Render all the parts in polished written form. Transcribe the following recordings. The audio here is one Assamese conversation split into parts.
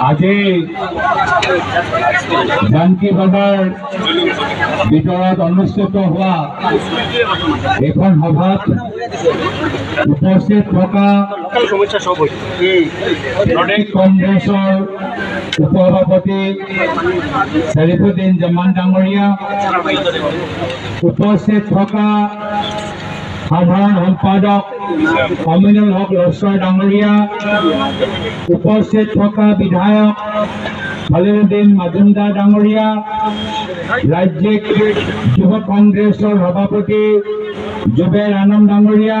আজি জানকী বাজাৰ ভিতৰত অনুষ্ঠিত হোৱা এখন সভাত উপস্থিত থকা প্ৰদেশ কংগ্ৰেছৰ উপসভাপতি শৰীফুদ্দিন জামান ডাঙৰীয়া, উপস্থিত থকা সাধাৰণ সম্পাদক অমিনুল হক লস্কৰ ডাঙৰীয়া, উপস্থিত থকা বিধায়ক খলিলুদ্দিন মাজুমদাৰ ডাঙৰীয়া, ৰাজ্যিক যুৱ কংগ্ৰেছৰ সভাপতি জুবেৰ আনম ডাঙৰীয়া,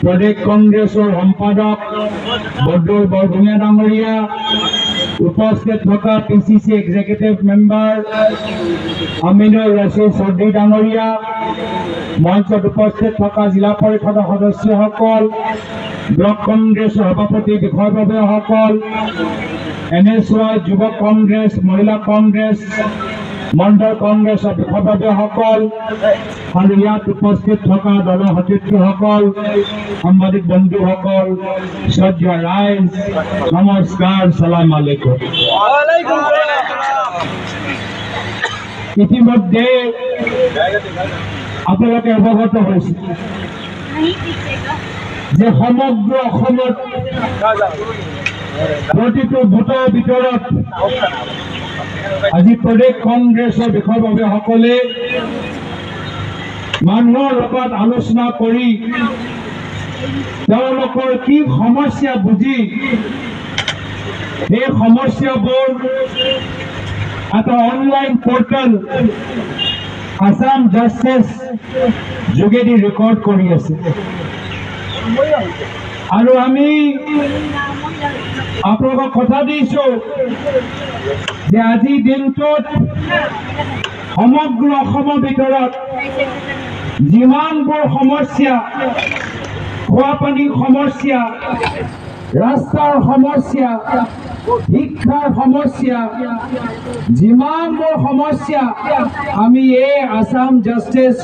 প্ৰদেশ কংগ্ৰেছৰ সম্পাদক বদৰুল বৰভূঞা ডাঙৰীয়া, উপস্থিত থকা PCC executive member Aminur Rashid Choudhury ডাঙৰীয়া, মঞ্চত উপস্থিত থকা জিলা পৰিষদৰ সদস্যসকল, ব্লক কংগ্ৰেছৰ সভাপতি বিষয়ববীয়াসকল, NSY যুৱ কংগ্ৰেছ, মহিলা কংগ্ৰেছ, মণ্ডল কংগ্ৰেছৰ বিষয়ববীয়াসকল আৰু ইয়াত উপস্থিত থকা দলৰ সতীৰ্থসকল, সাংবাদিক বন্ধুসকল, শ্ৰদ্ধেয় ৰাইজ, নমস্কাৰ, সালাম আলাইকুম। ইতিমধ্যে আপোনালোকে অৱগত হৈছে যে সমগ্ৰ অসমত প্ৰতিটো ভোটৰ ভিতৰত আজি প্ৰদেশ কংগ্ৰেছৰ বিষয়ববীয়াসকলে মানুহৰ লগত আলোচনা কৰি তেওঁলোকৰ কি সমস্যা বুজি এই সমস্যাবোৰ এটা অনলাইন পৰ্টেল আসাম জাষ্টিছ যোগেদি ৰেকৰ্ড কৰি আছে। আৰু আমি আপোনালোকক কথা দিছো যে আজি দিনটোত সমগ্ৰ অসমৰ ভিতৰত যিমানবোৰ সমস্যা, খোৱা পানীৰ সমস্যা, ৰাস্তাৰ সমস্যা, শিক্ষাৰ সমস্যা, যিমানবোৰ সমস্যা আমি এই আসাম জাষ্টিছ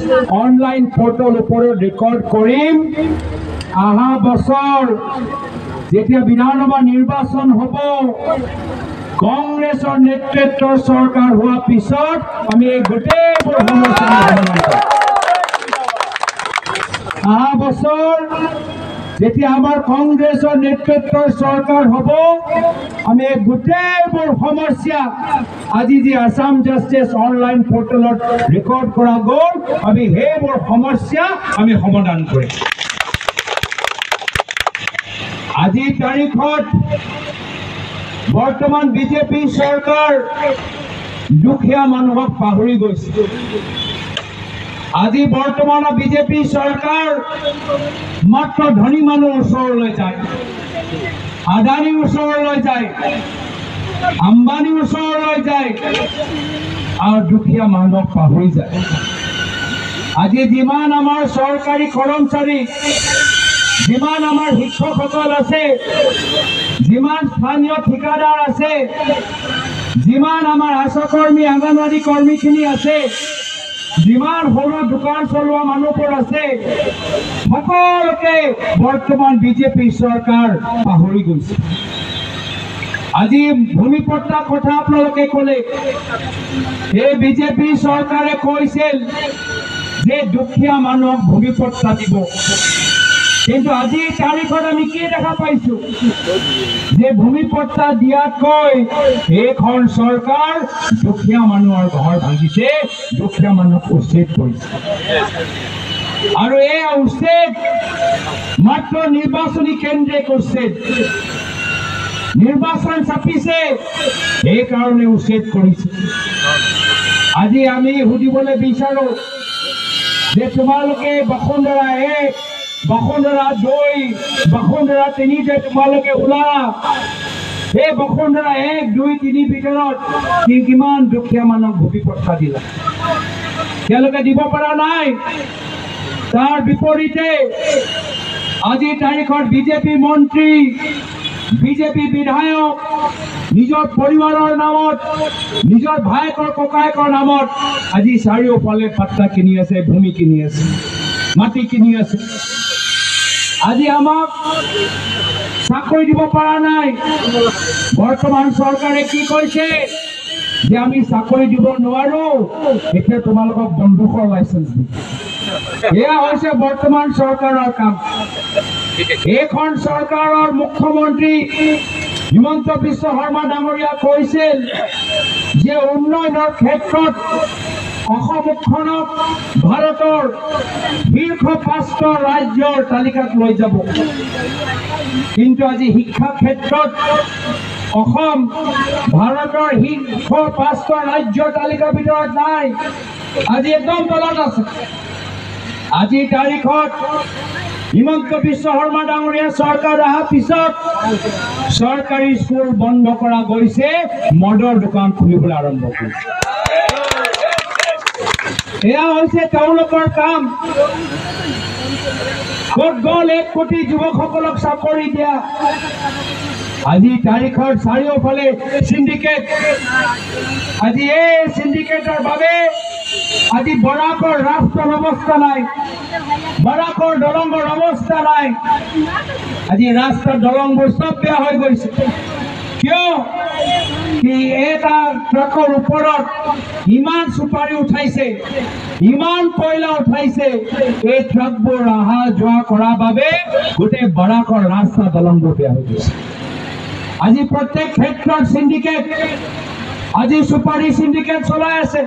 অনলাইন পৰ্টেল ওপৰত ৰেকৰ্ড কৰিম। অহা বছৰ যেতিয়া বিধানসভা নিৰ্বাচন হ'ব, কংগ্ৰেছৰ নেতৃত্বৰ চৰকাৰ হোৱাৰ পিছত আমি এই গোটেইবোৰ সমস্যা অহা বছৰ যেতিয়া আমাৰ কংগ্ৰেছৰ নেতৃত্বৰ চৰকাৰ হ'ব, আমি এই গোটেইবোৰ সমস্যা আজি যি আসাম জাষ্টিছ অনলাইন পৰ্টেলত ৰেকৰ্ড কৰা গ'ল, আমি সেইবোৰ সমস্যা আমি সমাধান কৰিম। আজিৰ তাৰিখত বৰ্তমান বিজেপি চৰকাৰ দুখীয়া মানুহক পাহৰি গৈছে। আজি বৰ্তমানৰ বিজেপি চৰকাৰ মাত্ৰ ধনী মানুহৰ ওচৰলৈ যায়, আদানীৰ ওচৰলৈ যায়, আম্বানীৰ ওচৰলৈ যায় আৰু দুখীয়া মানুহক পাহৰি যায়। আজি যিমান আমাৰ চৰকাৰী কৰ্মচাৰী, যিমান আমাৰ শিক্ষকসকল আছে, যিমান স্থানীয় ঠিকাদাৰ আছে, যিমান আমাৰ আশা কৰ্মী, অংগনৱাড়ী কৰ্মীখিনি আছে, যিমান সৰু দোকান চলোৱা মানুহবোৰ আছে, সকলোকে বৰ্তমান বিজেপি চৰকাৰ পাহৰি গৈছে। আজি ভূমিপট্টাৰ কথা আপোনালোকে ক'লে, এই বিজেপি চৰকাৰে কৈছিল যে দুখীয়া মানুহক ভূমিপট্টা দিব, কিন্তু আজিৰ তাৰিখত আমি কি দেখা পাইছো যে ভূমিপট্টা দিয়াতকৈ এইখন চৰকাৰ দুখীয়া মানুহৰ ঘৰ ভাঙিছে, দুখীয়া মানুহক উচ্ছেদ কৰিছে। আৰু এই উচ্ছেদ মাত্ৰ নিৰ্বাচনী কেন্দ্ৰিক উচ্ছেদ, নিৰ্বাচন চাপিছে সেইকাৰণে উচ্ছেদ কৰিছে। আজি আমি সুধিবলৈ বিচাৰো যে তোমালোকে বসুন্ধৰা 1, বসুন্ধৰা 2, বসুন্ধৰা 3 যে তোমালোকে ওলালা, এই বসুন্ধৰা 1, 2, 3 ভিতৰত কিমান দুখীয়া মানুহক ভূমিপট্টা দিলা? তেওঁলোকে দিব পৰা নাই। তাৰ বিপৰীতে আজিৰ তাৰিখত বিজেপি মন্ত্ৰী, বিজেপি বিধায়ক নিজৰ পৰিবাৰৰ নামত, নিজৰ ভায়েকৰ ককায়েকৰ নামত আজি চাৰিওফালে পাট্টা কিনি আছে, ভূমি কিনি আছে, মাটি কিনি আছে। আজি আমাক চাকৰি দিব পৰা নাই। বৰ্তমান চৰকাৰে কি কৈছে যে আমি চাকৰি দিব নোৱাৰো, এতিয়া তোমালোকক বন্দুকৰ লাইচেন্স দিম। এয়া হৈছে বৰ্তমান চৰকাৰৰ কাম। এইখন চৰকাৰৰ মুখ্যমন্ত্ৰী হিমন্ত বিশ্ব শৰ্মা ডাঙৰীয়া কৈছিল যে উন্নয়নৰ ক্ষেত্ৰত অসমখনক ভাৰতৰ শীৰ্ষ 5টা ৰাজ্যৰ তালিকাত লৈ যাব। কিন্তু আজি শিক্ষা ক্ষেত্ৰত অসম ভাৰতৰ শীৰ্ষ 5টা ৰাজ্যৰ তালিকাৰ ভিতৰত নাই, আজি একদম তলত আছে। আজিৰ তাৰিখত হিমন্ত বিশ্ব শৰ্মা ডাঙৰীয়া চৰকাৰ অহাৰ পিছত চৰকাৰী স্কুল বন্ধ কৰা গৈছে, মদৰ দোকান খুলিবলৈ আৰম্ভ কৰিছে। এয়া হৈছে তেওঁলোকৰ কাম। ক'ত গ'ল 1 কোটি যুৱকসকলক চাকৰি দিয়া? আজি তাৰিখৰ চাৰিওফালে সিন্ডিকেট। আজি এই সিন্ডিকেটৰ বাবে আজি বৰাকৰ ৰাস্তাৰ অৱস্থা নাই, বৰাকৰ দলংৰ অৱস্থা নাই। আজি ৰাস্তাৰ দলংবোৰ সব বেয়া হৈ গৈছে। কিয়? কি এটা ট্ৰাকৰ ওপৰত ইমান সুপাৰি উঠাইছে, ইমান কয়লা উঠাইছে, এই ট্ৰাকবোৰ অহা যোৱা কৰাৰ বাবে গোটেই বৰাকৰ ৰাস্তা দলংবোৰ বেয়া হৈ গৈছে। আজি প্ৰত্যেক ক্ষেত্ৰত সিন্ডিকেট, আজি সুপাৰি সিন্ডিকেট চলাই আছে।